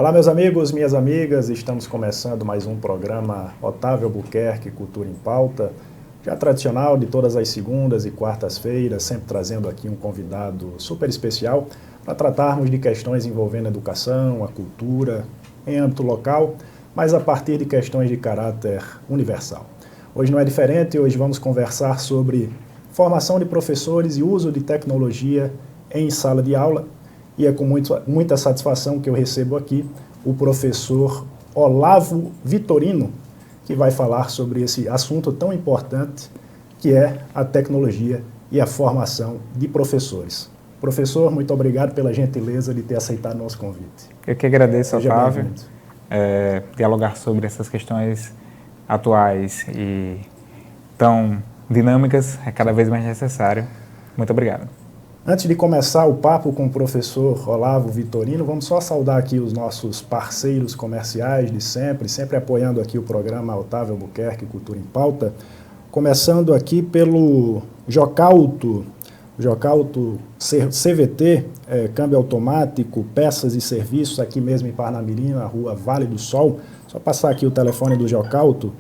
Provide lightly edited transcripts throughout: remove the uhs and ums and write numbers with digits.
Olá, meus amigos, minhas amigas, estamos começando mais um programa Otávio Albuquerque Cultura em Pauta, já tradicional de todas as segundas e quartas-feiras, sempre trazendo aqui um convidado super especial para tratarmos de questões envolvendo a educação, a cultura, em âmbito local, mas a partir de questões de caráter universal. Hoje não é diferente, hoje vamos conversar sobre formação de professores e uso de tecnologia em sala de aula. E é com muita satisfação que eu recebo aqui o professor Olavo Vitorino, que vai falar sobre esse assunto tão importante que é a tecnologia e a formação de professores. Professor, muito obrigado pela gentileza de ter aceitado o nosso convite. Eu que agradeço, Otávio, dialogar sobre essas questões atuais e tão dinâmicas é cada vez mais necessário. Muito obrigado. Antes de começar o papo com o professor Olavo Vitorino, vamos só saudar aqui os nossos parceiros comerciais de sempre apoiando aqui o programa Otávio Albuquerque Cultura em Pauta. Começando aqui pelo Jocauto CVT, câmbio automático, peças e serviços aqui mesmo em Parnamirim, na rua Vale do Sol. Só passar aqui o telefone do Jocauto.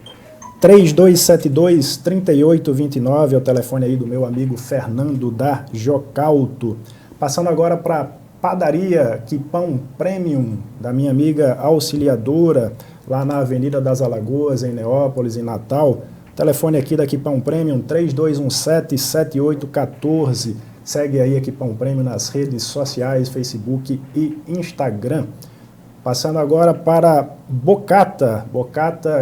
3272-3829 é o telefone aí do meu amigo Fernando da Jocauto. Passando agora para Padaria Quipão Premium, da minha amiga Auxiliadora, lá na Avenida das Alagoas, em Neópolis, em Natal. Telefone aqui da Quipão Premium, 3217-7814. Segue aí a Quipão Premium nas redes sociais, Facebook e Instagram. Passando agora para Bocata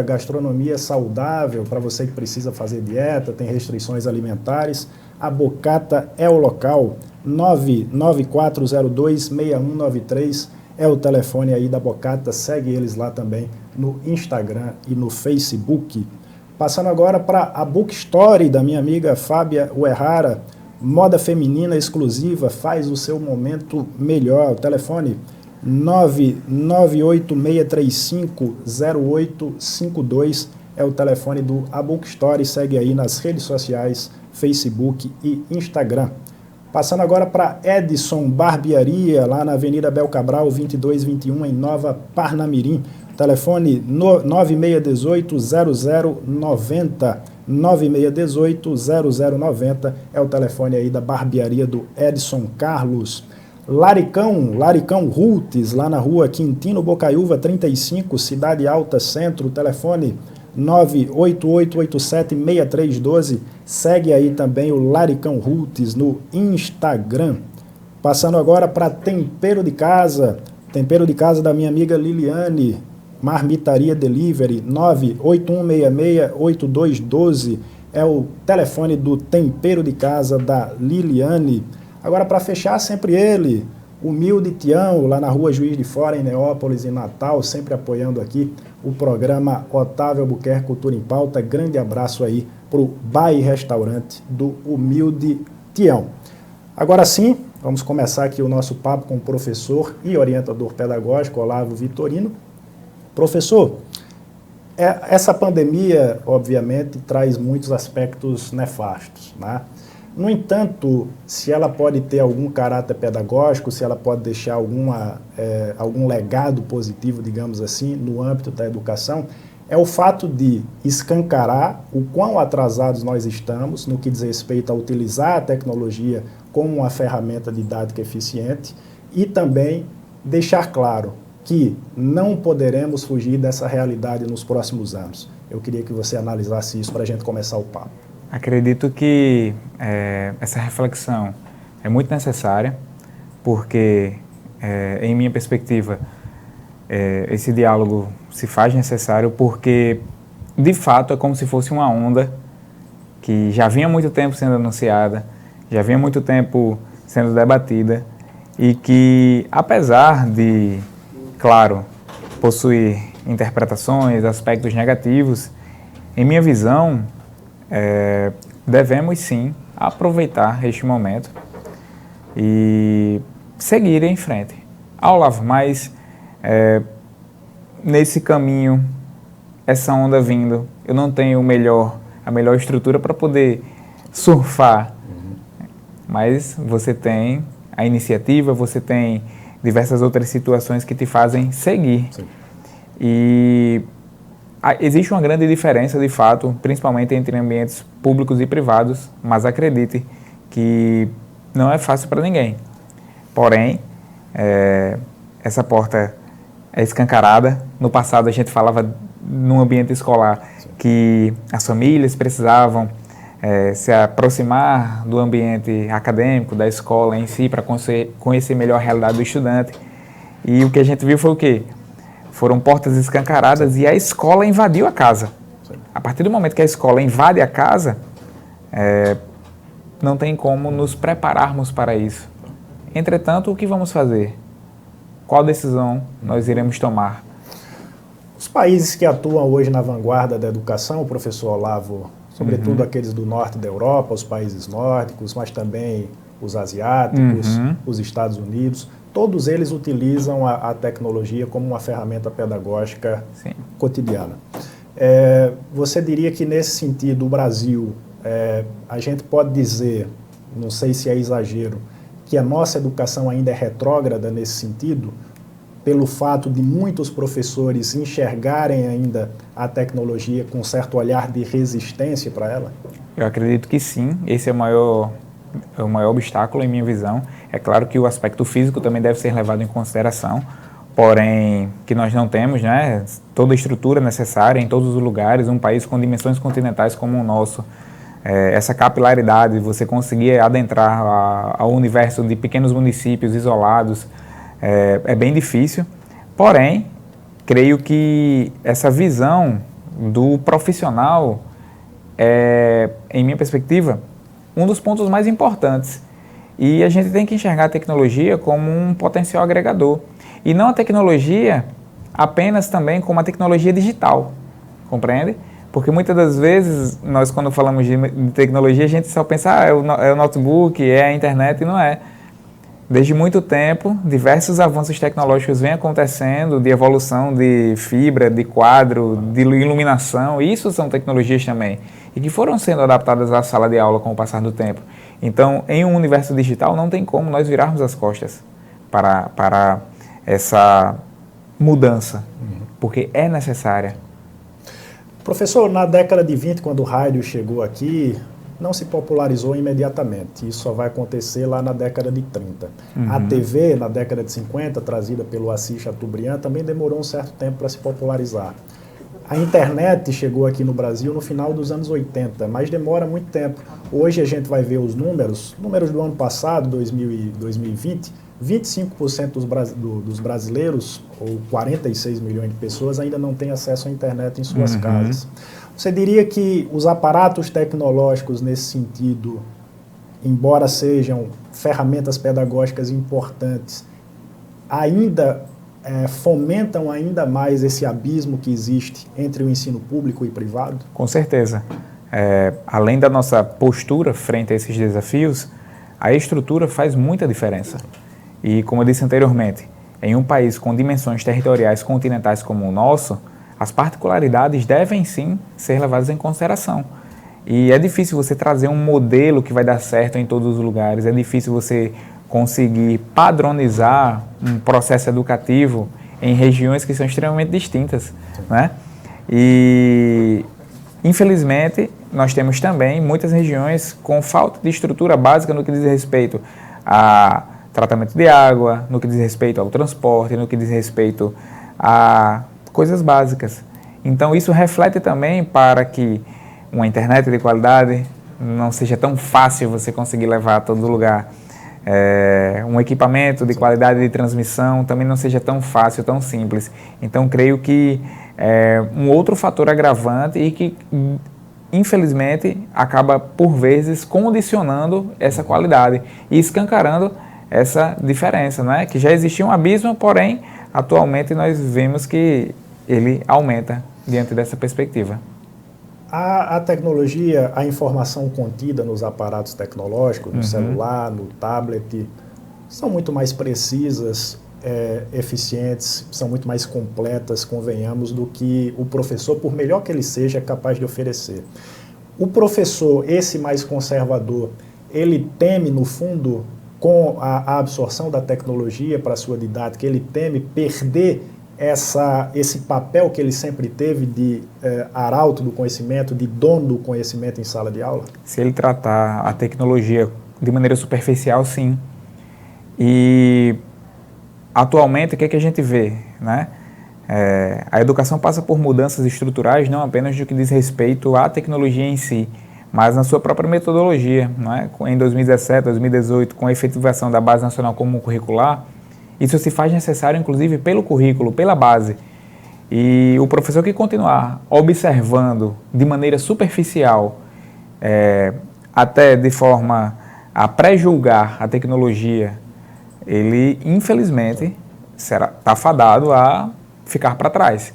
gastronomia saudável, para você que precisa fazer dieta, tem restrições alimentares, a Bocata é o local, 99402-6193 é o telefone aí da Bocata, segue eles lá também no Instagram e no Facebook. Passando agora para a Bookstore da minha amiga Fábia Uerrara, moda feminina exclusiva, faz o seu momento melhor, o telefone 998-635-0852 é o telefone do A Bookstore, segue aí nas redes sociais, Facebook e Instagram. Passando agora para Edson Barbearia, lá na Avenida Bel Cabral, 2221, em Nova Parnamirim. Telefone 9618-0090, 9618-0090 é o telefone aí da barbearia do Edson Carlos. Laricão Roots, lá na rua Quintino Bocaiúva 35, Cidade Alta Centro, telefone 98887-6312, segue aí também o Laricão Roots no Instagram. Passando agora para Tempero de Casa da minha amiga Liliane, Marmitaria Delivery, 98166-8212, é o telefone do Tempero de Casa da Liliane. Agora, para fechar, sempre ele, Humilde Tião, lá na rua Juiz de Fora, em Neópolis, em Natal, sempre apoiando aqui o programa Otávio Albuquerque Cultura em Pauta. Grande abraço aí para o Bar e Restaurante do Humilde Tião. Agora sim, vamos começar aqui o nosso papo com o professor e orientador pedagógico Olavo Vitorino. Professor, essa pandemia, obviamente, traz muitos aspectos nefastos, né? No entanto, se ela pode ter algum caráter pedagógico, se ela pode deixar algum legado positivo, digamos assim, no âmbito da educação, é o fato de escancarar o quão atrasados nós estamos no que diz respeito a utilizar a tecnologia como uma ferramenta didática eficiente e também deixar claro que não poderemos fugir dessa realidade nos próximos anos. Eu queria que você analisasse isso para a gente começar o papo. Acredito que essa reflexão é muito necessária, porque, em minha perspectiva, esse diálogo se faz necessário porque, de fato, é como se fosse uma onda que já vinha há muito tempo sendo anunciada, já vinha há muito tempo sendo debatida e que, apesar de, claro, possuir interpretações, aspectos negativos, em minha visão, devemos sim aproveitar este momento e seguir em frente. Olavo, mas nesse caminho, essa onda vindo, eu não tenho a melhor estrutura para poder surfar, mas você tem a iniciativa, você tem diversas outras situações que te fazem seguir. Sim. E existe uma grande diferença, de fato, principalmente entre ambientes públicos e privados, mas acredite que não é fácil para ninguém. Porém, essa porta é escancarada. No passado a gente falava no ambiente escolar que as famílias precisavam se aproximar do ambiente acadêmico, da escola em si, para conhecer melhor a realidade do estudante. E o que a gente viu foi o quê? Foram portas escancaradas e a escola invadiu a casa. A partir do momento que a escola invade a casa, não tem como nos prepararmos para isso. Entretanto, o que vamos fazer? Qual decisão nós iremos tomar? Os países que atuam hoje na vanguarda da educação, professor Olavo, sobretudo aqueles do norte da Europa, os países nórdicos, mas também os asiáticos, os Estados Unidos, todos eles utilizam a tecnologia como uma ferramenta pedagógica cotidiana. Você diria que, nesse sentido, o Brasil, a gente pode dizer, não sei se é exagero, que a nossa educação ainda é retrógrada nesse sentido, pelo fato de muitos professores enxergarem ainda a tecnologia com um certo olhar de resistência para ela? Eu acredito que sim, esse é o maior obstáculo em minha visão. É claro que o aspecto físico também deve ser levado em consideração, porém que nós não temos, né, toda a estrutura necessária em todos os lugares. Um país com dimensões continentais como o nosso, essa capilaridade, você conseguir adentrar ao universo de pequenos municípios isolados, é bem difícil. Porém, creio que essa visão do profissional em minha perspectiva, um dos pontos mais importantes. E a gente tem que enxergar a tecnologia como um potencial agregador. E não a tecnologia apenas também como a tecnologia digital, compreende? Porque muitas das vezes, nós quando falamos de tecnologia, a gente só pensa, é o notebook, é a internet, e não é. Desde muito tempo, diversos avanços tecnológicos vêm acontecendo, de evolução de fibra, de quadro, de iluminação. Isso são tecnologias também, e que foram sendo adaptadas à sala de aula com o passar do tempo. Então, em um universo digital, não tem como nós virarmos as costas para essa mudança, porque é necessária. Professor, na década de 20, quando o rádio chegou aqui, não se popularizou imediatamente. Isso só vai acontecer lá na década de 30. A TV, na década de 50, trazida pelo Assis Chateaubriand, também demorou um certo tempo para se popularizar. A internet chegou aqui no Brasil no final dos anos 80, mas demora muito tempo. Hoje a gente vai ver os números do ano passado, 2020, 25% dos brasileiros, ou 46 milhões de pessoas, ainda não têm acesso à internet em suas casas. Você diria que os aparatos tecnológicos, nesse sentido, embora sejam ferramentas pedagógicas importantes, ainda fomentam ainda mais esse abismo que existe entre o ensino público e privado? Com certeza. Além da nossa postura frente a esses desafios, a estrutura faz muita diferença. E, como eu disse anteriormente, em um país com dimensões territoriais continentais como o nosso, as particularidades devem sim ser levadas em consideração. E é difícil você trazer um modelo que vai dar certo em todos os lugares, é difícil você conseguir padronizar um processo educativo em regiões que são extremamente distintas, né? E, infelizmente, nós temos também muitas regiões com falta de estrutura básica no que diz respeito a tratamento de água, no que diz respeito ao transporte, no que diz respeito a coisas básicas. Então, isso reflete também para que uma internet de qualidade não seja tão fácil você conseguir levar a todo lugar. Um equipamento de qualidade de transmissão também não seja tão fácil, tão simples. Então, creio que é um outro fator agravante e que, infelizmente, acaba, por vezes, condicionando essa qualidade e escancarando essa diferença, né? Que já existia um abismo, porém, atualmente nós vemos que ele aumenta diante dessa perspectiva. A tecnologia, a informação contida nos aparatos tecnológicos, no celular, no tablet, são muito mais precisas, eficientes, são muito mais completas, convenhamos, do que o professor, por melhor que ele seja, é capaz de oferecer. O professor, esse mais conservador, ele teme, no fundo, com a absorção da tecnologia para a sua didática, ele teme perder esse papel que ele sempre teve de arauto do conhecimento, de dono do conhecimento em sala de aula? Se ele tratar a tecnologia de maneira superficial, sim. E atualmente, o que é que a gente vê, né? A educação passa por mudanças estruturais, não apenas no que diz respeito à tecnologia em si, mas na sua própria metodologia, não é? Em 2017, 2018, com a efetivação da Base Nacional Comum Curricular, isso se faz necessário, inclusive, pelo currículo, pela base. E o professor que continuar observando de maneira superficial, até de forma a pré-julgar a tecnologia, ele, infelizmente, está fadado a ficar para trás.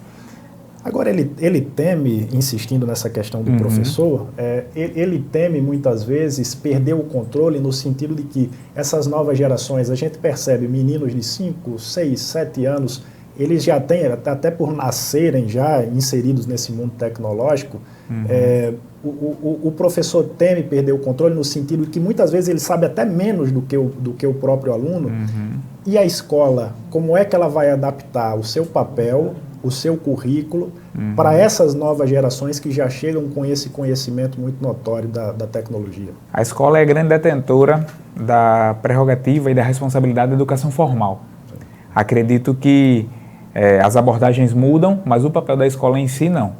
Agora, ele teme, insistindo nessa questão do professor, ele teme muitas vezes perder o controle no sentido de que essas novas gerações, a gente percebe meninos de 5, 6, 7 anos, eles já têm, até por nascerem já inseridos nesse mundo tecnológico, o professor teme perder o controle no sentido de que muitas vezes ele sabe até menos do que o próprio aluno. E a escola, como é que ela vai adaptar o seu papel, o seu currículo, para essas novas gerações que já chegam com esse conhecimento muito notório da tecnologia? A escola é a grande detentora da prerrogativa e da responsabilidade da educação formal. Acredito que as abordagens mudam, mas o papel da escola em si não.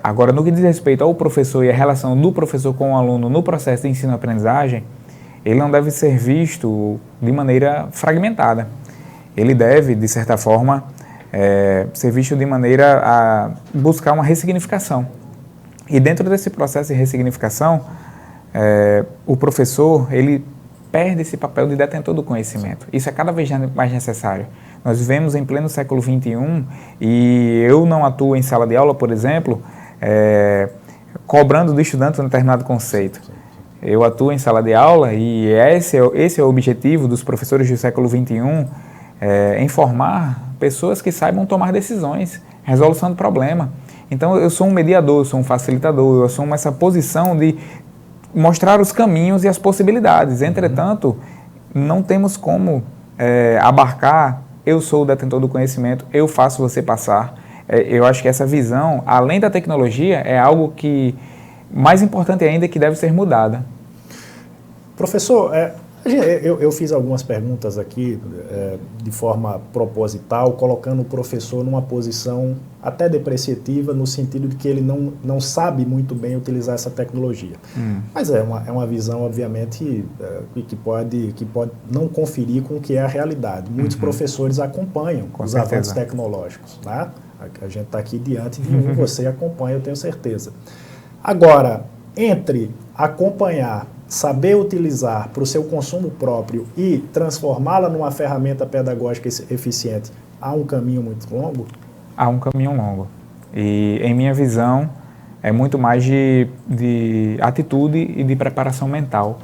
Agora, no que diz respeito ao professor e a relação do professor com o aluno no processo de ensino-aprendizagem, ele não deve ser visto de maneira fragmentada. Ele deve, de certa forma, ser visto de maneira a buscar uma ressignificação. E dentro desse processo de ressignificação, o professor, ele perde esse papel de detentor do conhecimento. Isso é cada vez mais necessário. Nós vivemos em pleno século XXI e eu não atuo em sala de aula, por exemplo, cobrando do estudante um determinado conceito. Eu atuo em sala de aula e esse é o objetivo dos professores do século XXI, informar pessoas que saibam tomar decisões, resolução do problema. Então, eu sou um mediador, eu sou um facilitador, eu assumo essa posição de mostrar os caminhos e as possibilidades. Entretanto, não temos como abarcar, eu sou o detentor do conhecimento, eu faço você passar. Eu acho que essa visão, além da tecnologia, é algo que, mais importante ainda, que deve ser mudada. Professor, eu fiz algumas perguntas aqui de forma proposital, colocando o professor numa posição até depreciativa, no sentido de que ele não sabe muito bem utilizar essa tecnologia. Mas é uma visão, obviamente, que pode não conferir com o que é a realidade. Muitos professores acompanham os avanços tecnológicos, né? A gente está aqui diante de um, você acompanha, eu tenho certeza. Agora, entre acompanhar, saber utilizar para o seu consumo próprio e transformá-la numa ferramenta pedagógica eficiente, há um caminho muito longo? Há um caminho longo. E, em minha visão, é muito mais de atitude e de preparação mental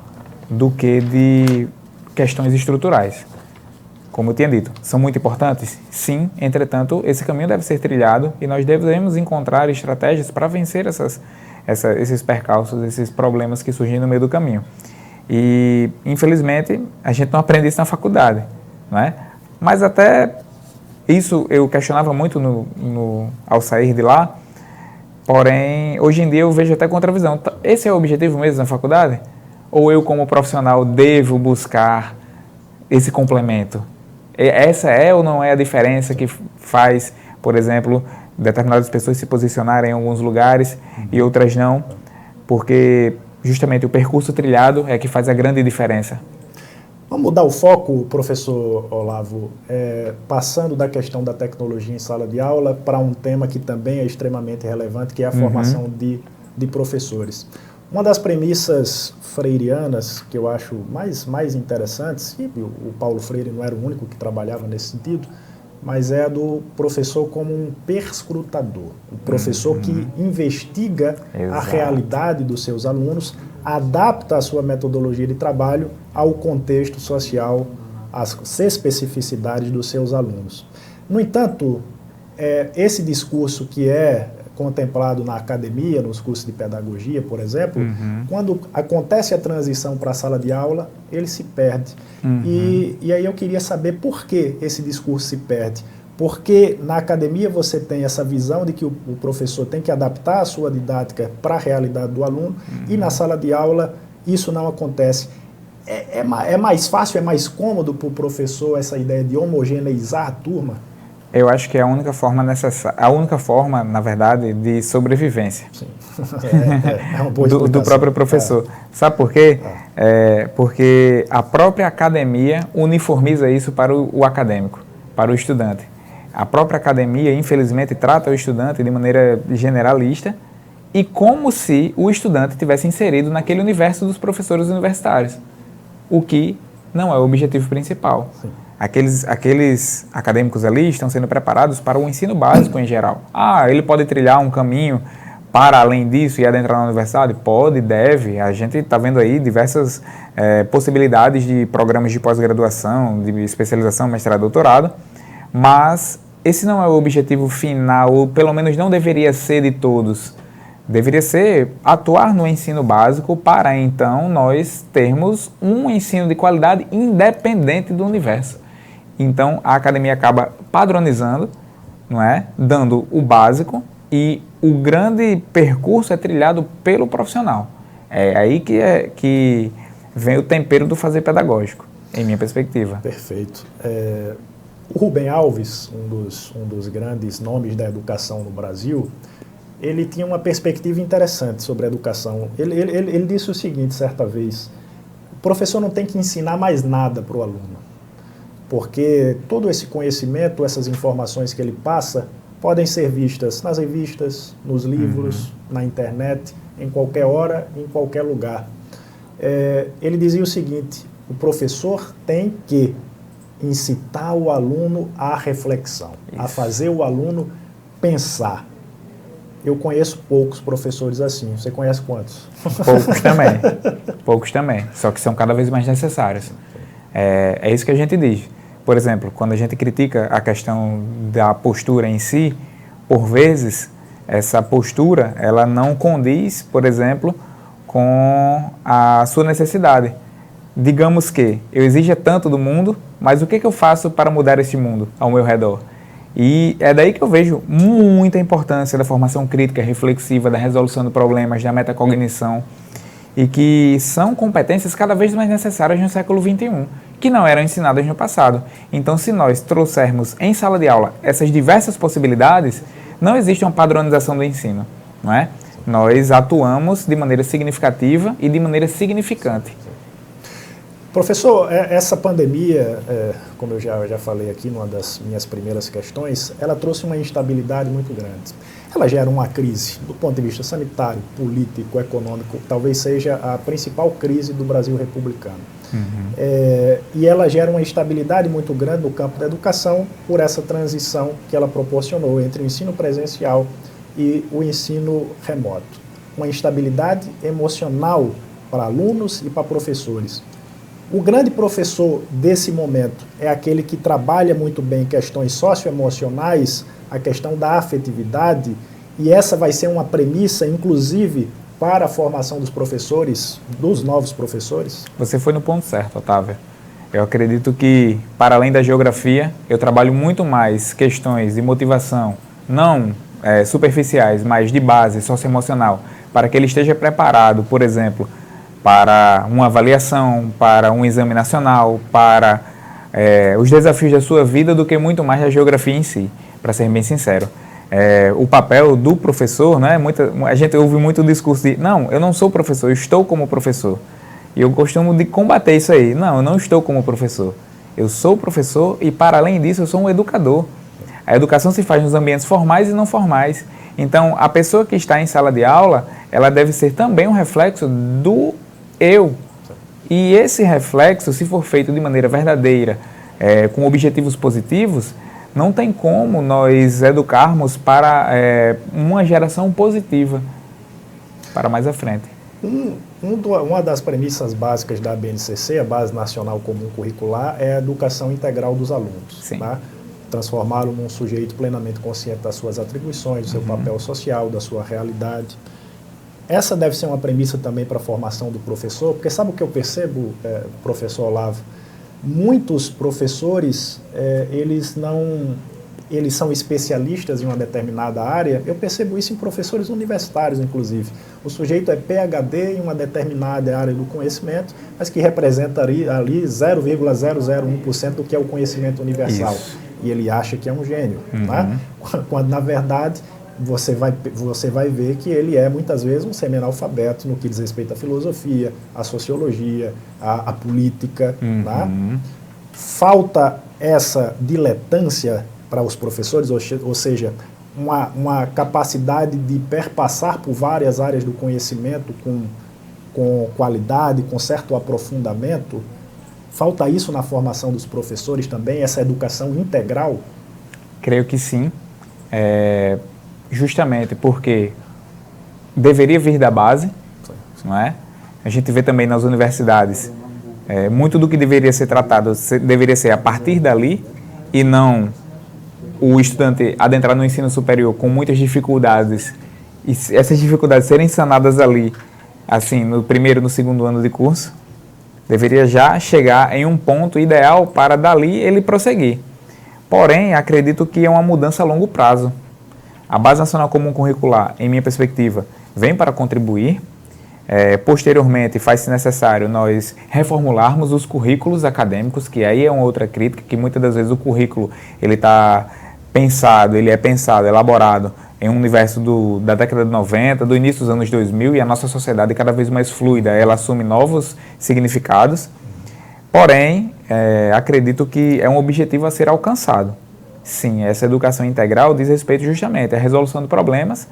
do que de questões estruturais. Como eu tinha dito, são muito importantes? Sim, entretanto, esse caminho deve ser trilhado e nós devemos encontrar estratégias para vencer esses percalços, esses problemas que surgem no meio do caminho. E, infelizmente, a gente não aprende isso na faculdade, não é? Mas até isso eu questionava muito ao sair de lá, porém, hoje em dia eu vejo até contravisão. Esse é o objetivo mesmo na faculdade? Ou eu, como profissional, devo buscar esse complemento? Essa é ou não é a diferença que faz, por exemplo, determinadas pessoas se posicionarem em alguns lugares e outras não, porque justamente o percurso trilhado é que faz a grande diferença. Vamos mudar o foco, professor Olavo, passando da questão da tecnologia em sala de aula para um tema que também é extremamente relevante, que é a formação de professores. Uma das premissas freirianas que eu acho mais interessantes, e o Paulo Freire não era o único que trabalhava nesse sentido, mas é a do professor como um perscrutador, o professor que investiga a realidade dos seus alunos, adapta a sua metodologia de trabalho ao contexto social, às especificidades dos seus alunos. No entanto, esse discurso que é contemplado na academia, nos cursos de pedagogia, por exemplo, quando acontece a transição para a sala de aula, ele se perde. E aí eu queria saber por que esse discurso se perde. Porque na academia você tem essa visão de que o professor tem que adaptar a sua didática para a realidade do aluno, e na sala de aula isso não acontece. É mais fácil, é mais cômodo para o professor essa ideia de homogeneizar a turma? Eu acho que é a única forma necessária, a única forma, na verdade, de sobrevivência. Sim. É uma boa do próprio professor. Sabe por quê? Porque a própria academia uniformiza isso para o acadêmico, para o estudante. A própria academia, infelizmente, trata o estudante de maneira generalista e como se o estudante tivesse inserido naquele universo dos professores universitários, o que não é o objetivo principal. Sim. Aqueles acadêmicos ali estão sendo preparados para o ensino básico em geral. Ele pode trilhar um caminho para além disso e adentrar na universidade? Pode, deve. A gente está vendo aí diversas possibilidades de programas de pós-graduação, de especialização, mestrado, doutorado, mas esse não é o objetivo final, ou pelo menos não deveria ser de todos. Deveria ser atuar no ensino básico para então nós termos um ensino de qualidade independente do universo. Então a academia acaba padronizando, não é? Dando o básico, e o grande percurso é trilhado pelo profissional. É aí que vem o tempero do fazer pedagógico, em minha perspectiva. Perfeito. O Rubem Alves, um dos grandes nomes da educação no Brasil, ele tinha uma perspectiva interessante sobre a educação. Ele disse o seguinte, certa vez: o professor não tem que ensinar mais nada para o aluno, porque todo esse conhecimento, essas informações que ele passa, podem ser vistas nas revistas, nos livros, na internet, em qualquer hora, em qualquer lugar. Ele dizia o seguinte: o professor tem que incitar o aluno à reflexão, a fazer o aluno pensar. Eu conheço poucos professores assim. Você conhece quantos? Poucos também. Poucos também. Só que são cada vez mais necessários. É isso que a gente diz. Por exemplo, quando a gente critica a questão da postura em si, por vezes, essa postura, ela não condiz, por exemplo, com a sua necessidade. Digamos que eu exija tanto do mundo, mas o que eu faço para mudar esse mundo ao meu redor? E é daí que eu vejo muita importância da formação crítica, reflexiva, da resolução de problemas, da metacognição, e que são competências cada vez mais necessárias no século XXI, que não eram ensinadas no passado. Então, se nós trouxermos em sala de aula essas diversas possibilidades, não existe uma padronização do ensino, não é? Nós atuamos de maneira significativa e de maneira significante. Professor, essa pandemia, como eu já falei aqui numa das minhas primeiras questões, ela trouxe uma instabilidade muito grande. Ela gera uma crise do ponto de vista sanitário, político, econômico, talvez seja a principal crise do Brasil republicano. E ela gera uma instabilidade muito grande no campo da educação por essa transição que ela proporcionou entre o ensino presencial e o ensino remoto. Uma instabilidade emocional para alunos e para professores. O grande professor desse momento é aquele que trabalha muito bem questões socioemocionais, a questão da afetividade, e essa vai ser uma premissa, inclusive, para a formação dos professores, dos novos professores? Você foi no ponto certo, Otávio. Eu acredito que, para além da geografia, eu trabalho muito mais questões de motivação, não superficiais, mas de base socioemocional, para que ele esteja preparado, por exemplo, para uma avaliação, para um exame nacional, para os desafios da sua vida, do que muito mais da geografia em si, para ser bem sincero. O papel do professor, né, a gente ouve muito o discurso de, não, eu não sou professor, eu estou como professor. E eu costumo de combater isso aí. Não, eu não estou como professor. Eu sou professor e, para além disso, eu sou um educador. A educação se faz nos ambientes formais e não formais. Então, a pessoa que está em sala de aula, ela deve ser também um reflexo do eu. E esse reflexo, se for feito de maneira verdadeira, com objetivos positivos, não tem como nós educarmos para uma geração positiva para mais à frente. Uma das premissas básicas da BNCC, a Base Nacional Comum Curricular, é a educação integral dos alunos. Sim. Tá? transformá-lo num sujeito plenamente consciente das suas atribuições, do seu papel social, da sua realidade. Essa deve ser uma premissa também para a formação do professor, porque sabe o que eu percebo, professor Olavo? Muitos professores, eles são especialistas em uma determinada área. Eu percebo isso em professores universitários, inclusive. O sujeito é PhD em uma determinada área do conhecimento, mas que representa ali 0,001% do que é o conhecimento universal. Isso. E ele acha que é um gênio. Né? Quando, na verdade, você vai ver que ele é, muitas vezes, um semi-analfabeto no que diz respeito à filosofia, à sociologia, à política. Tá? Falta essa diletância para os professores, ou seja, uma capacidade de perpassar por várias áreas do conhecimento com qualidade, com certo aprofundamento. Falta isso na formação dos professores também, essa educação integral? Creio que sim, justamente porque deveria vir da base, não é? A gente vê também nas universidades, muito do que deveria ser tratado deveria ser a partir dali e não o estudante adentrar no ensino superior com muitas dificuldades e essas dificuldades serem sanadas ali, assim, no primeiro, no segundo ano de curso. Deveria já chegar em um ponto ideal para dali ele prosseguir. Porém, acredito que é uma mudança a longo prazo. A Base Nacional Comum Curricular, em minha perspectiva, vem para contribuir. Posteriormente, faz-se necessário nós reformularmos os currículos acadêmicos, que aí é uma outra crítica, que muitas das vezes o currículo ele é pensado, elaborado em um universo da década de 90, do início dos anos 2000, e a nossa sociedade é cada vez mais fluida, ela assume novos significados. Porém, acredito que é um objetivo a ser alcançado. Sim, essa educação integral diz respeito justamente à resolução de problemas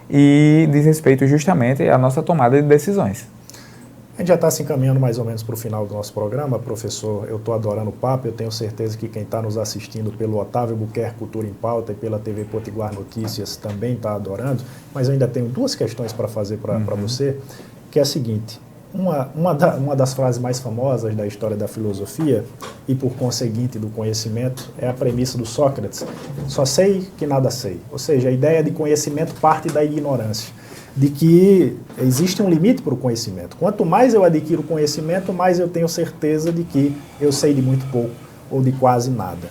e diz respeito justamente à nossa tomada de decisões. A gente já está se encaminhando mais ou menos para o final do nosso programa, professor. Eu estou adorando o papo, eu tenho certeza que quem está nos assistindo pelo Otávio Buquerque Cultura em Pauta e pela TV Potiguar Notícias também está adorando, mas eu ainda tenho duas questões para fazer para você, que é a seguinte: uma das frases mais famosas da história da filosofia e, por conseguinte, do conhecimento, é a premissa do Sócrates: só sei que nada sei. Ou seja, a ideia de conhecimento parte da ignorância, de que existe um limite para o conhecimento. Quanto mais eu adquiro conhecimento, mais eu tenho certeza de que eu sei de muito pouco ou de quase nada.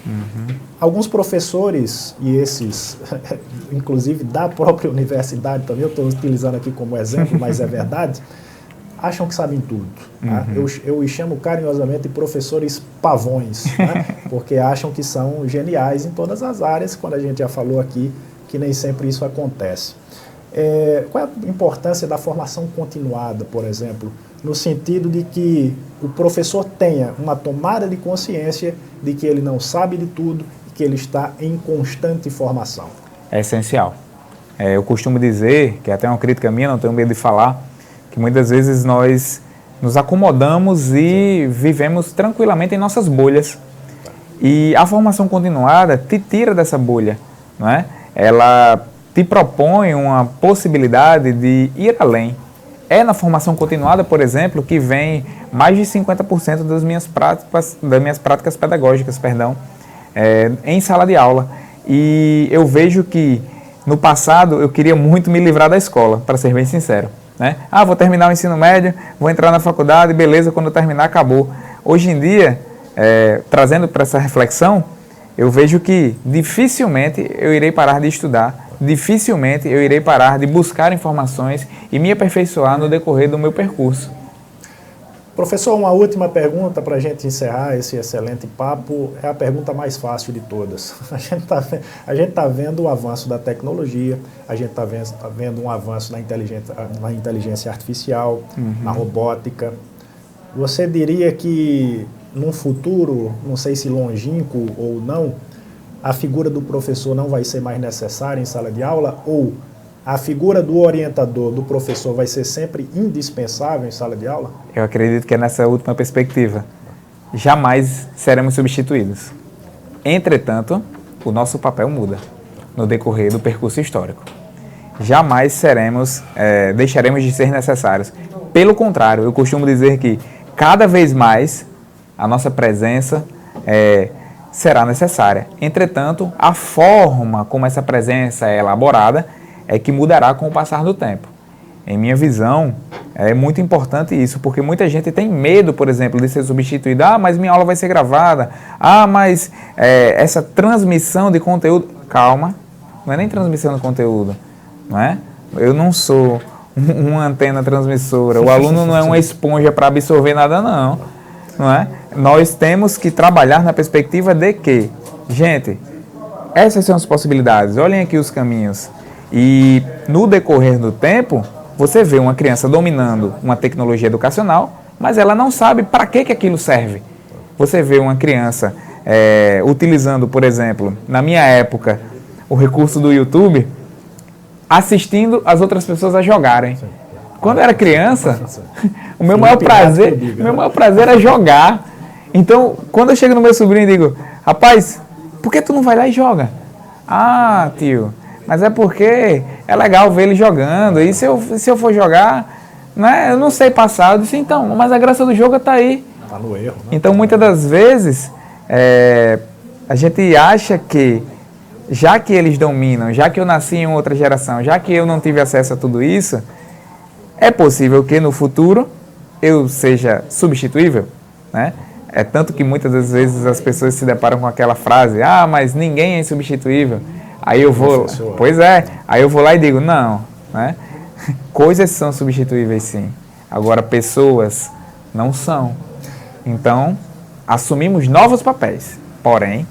Alguns professores, e esses, inclusive da própria universidade também, eu estou utilizando aqui como exemplo, mas é verdade, acham que sabem tudo. Tá? Eu os chamo carinhosamente de professores pavões, né? Porque acham que são geniais em todas as áreas, quando a gente já falou aqui que nem sempre isso acontece. Qual é a importância da formação continuada, por exemplo, no sentido de que o professor tenha uma tomada de consciência de que ele não sabe de tudo e que ele está em constante formação? É essencial. Eu costumo dizer, que é até uma crítica minha, não tenho medo de falar, que muitas vezes nós nos acomodamos e vivemos tranquilamente em nossas bolhas. E a formação continuada te tira dessa bolha, não é? Ela te propõe uma possibilidade de ir além. É na formação continuada, por exemplo, que vem mais de 50% das minhas práticas pedagógicas, em sala de aula. E eu vejo que, no passado, eu queria muito me livrar da escola, para ser bem sincero, né? Vou terminar o ensino médio, vou entrar na faculdade, beleza, quando eu terminar, acabou. Hoje em dia, trazendo para essa reflexão, eu vejo que dificilmente eu irei parar de estudar, dificilmente eu irei parar de buscar informações e me aperfeiçoar no decorrer do meu percurso. Professor, uma última pergunta para a gente encerrar esse excelente papo, é a pergunta mais fácil de todas. A gente tá vendo o avanço da tecnologia, a gente está vendo um avanço na inteligência artificial, na robótica. Você diria que num futuro, não sei se longínquo ou não, a figura do professor não vai ser mais necessária em sala de aula, ou a figura do orientador, do professor, vai ser sempre indispensável em sala de aula? Eu acredito que é nessa última perspectiva. Jamais seremos substituídos. Entretanto, o nosso papel muda no decorrer do percurso histórico. Jamais deixaremos de ser necessários. Pelo contrário, eu costumo dizer que cada vez mais a nossa presença será necessária. Entretanto, a forma como essa presença é elaborada é que mudará com o passar do tempo. Em minha visão, é muito importante isso, porque muita gente tem medo, por exemplo, de ser substituído. Ah, mas minha aula vai ser gravada. Ah, mas essa transmissão de conteúdo... Calma, não é nem transmissão de conteúdo, não é? Eu não sou uma antena transmissora. O aluno não é uma esponja para absorver nada, não é? Nós temos que trabalhar na perspectiva de que, gente, essas são as possibilidades. Olhem aqui os caminhos. E no decorrer do tempo, você vê uma criança dominando uma tecnologia educacional, mas ela não sabe para que aquilo serve. Você vê uma criança utilizando, por exemplo, na minha época, o recurso do YouTube, assistindo as outras pessoas a jogarem. Quando eu era criança, o meu maior prazer era jogar. Então, quando eu chego no meu sobrinho e digo, rapaz, por que tu não vai lá e joga? Ah, tio, mas é porque é legal ver ele jogando. E se eu for jogar, né, eu não sei passar. Eu disse, então, mas a graça do jogo está aí. Está no erro. Né? Então, muitas das vezes, a gente acha que, já que eles dominam, já que eu nasci em outra geração, já que eu não tive acesso a tudo isso, é possível que no futuro eu seja substituível, né? É tanto que muitas das vezes as pessoas se deparam com aquela frase, ah, mas ninguém é insubstituível. Aí eu vou, aí eu vou lá e digo, não, né? Coisas são substituíveis sim, agora pessoas não são. Então, assumimos novos papéis, porém,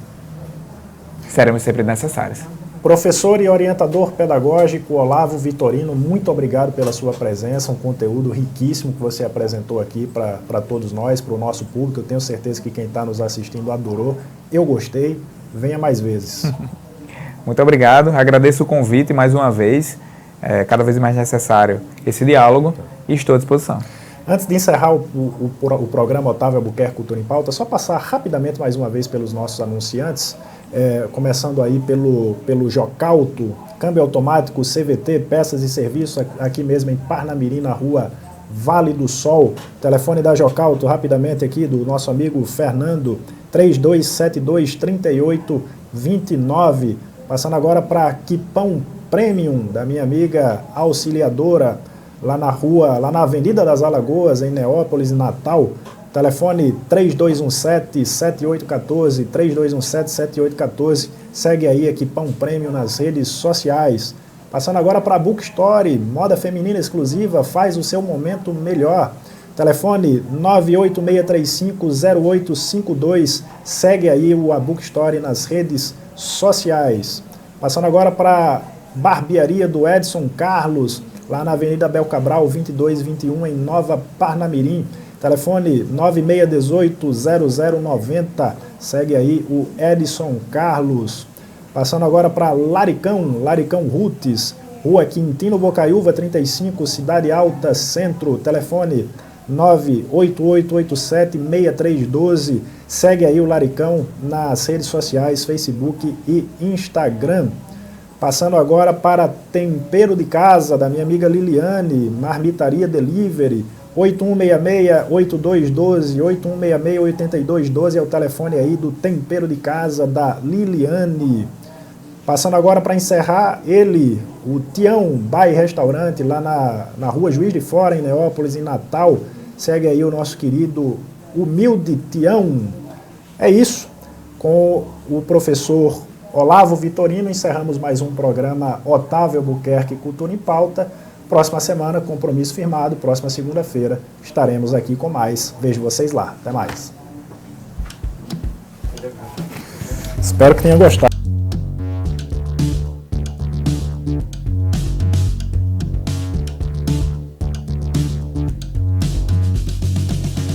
seremos sempre necessários. Professor e orientador pedagógico Olavo Vitorino, muito obrigado pela sua presença, um conteúdo riquíssimo que você apresentou aqui para todos nós, para o nosso público. Eu tenho certeza que quem está nos assistindo adorou, eu gostei, venha mais vezes. Muito obrigado, agradeço o convite mais uma vez, cada vez mais necessário esse diálogo e estou à disposição. Antes de encerrar o programa Otávio Albuquerque Cultura em Pauta, só passar rapidamente mais uma vez pelos nossos anunciantes, começando aí pelo Jocauto, câmbio automático, CVT, peças e serviços, aqui mesmo em Parnamirim, na rua Vale do Sol. Telefone da Jocauto, rapidamente aqui, do nosso amigo Fernando, 3272-3829. Passando agora para Quipão Premium, da minha amiga Auxiliadora, lá na Avenida das Alagoas, em Neópolis, Natal. Telefone 3217-7814, 3217-7814. Segue aí Equipão Premium nas redes sociais. Passando agora para a Bookstore, moda feminina exclusiva, faz o seu momento melhor. Telefone 986350852. Segue aí a Bookstore nas redes sociais. Passando agora para Barbearia do Edson Carlos, lá na Avenida Bel Cabral, 2221, em Nova Parnamirim. Telefone 9618-0090. Segue aí o Edson Carlos. Passando agora para Laricão Rutes, Rua Quintino Bocaiúva, 35, Cidade Alta, Centro. Telefone 98887-6312. Segue aí o Laricão nas redes sociais, Facebook e Instagram. Passando agora para Tempero de Casa, da minha amiga Liliane, Marmitaria Delivery, 8166-8212, 8166-8212 é o telefone aí do Tempero de Casa da Liliane. Passando agora para encerrar, ele, o Tião Bar e Restaurante, lá na rua Juiz de Fora, em Neópolis, em Natal. Segue aí o nosso querido humilde Tião. É isso, com o professor Olavo Vitorino, encerramos mais um programa Otávio Albuquerque Cultura em Pauta. Próxima semana, compromisso firmado, próxima segunda-feira, estaremos aqui com mais. Vejo vocês lá. Até mais. Espero que tenha gostado.